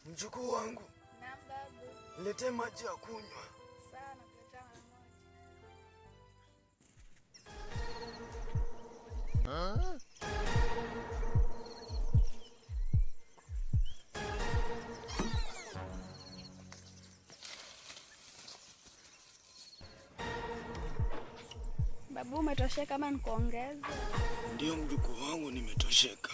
Mjukuu wangu. Naam babu. Niletee maji ya kunywa. Sana kuleta maji. Babu, umetosheka kama nikuongeze? Ndio mjukuu wangu, nimetosheka.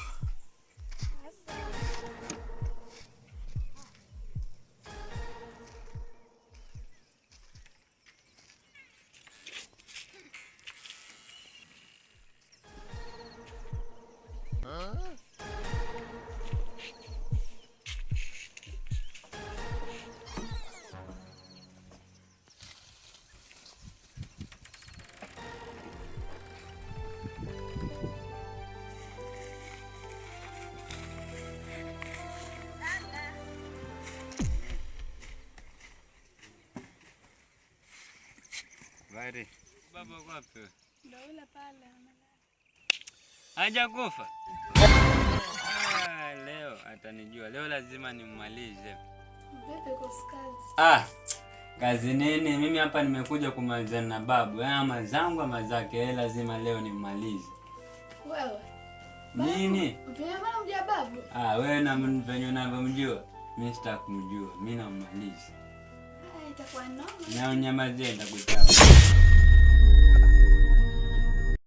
Bari. Baba wapi? Ndio yule pale amelala. Hajakufa? Leo atanijua. Leo lazima nimmalize. Vipi kuskazi? Kazi nini? Mimi hapa nimekuja kumalizana na babu. Ama zangu ama zake, lazima leo nimmalize. Wewe. Nini? Vyema mjua babu? Wewe na venye unavyomjua. Mimi sitakumjua. Mimi nammaliza. Itakuwa noma. Na unyamazie nitakutaka.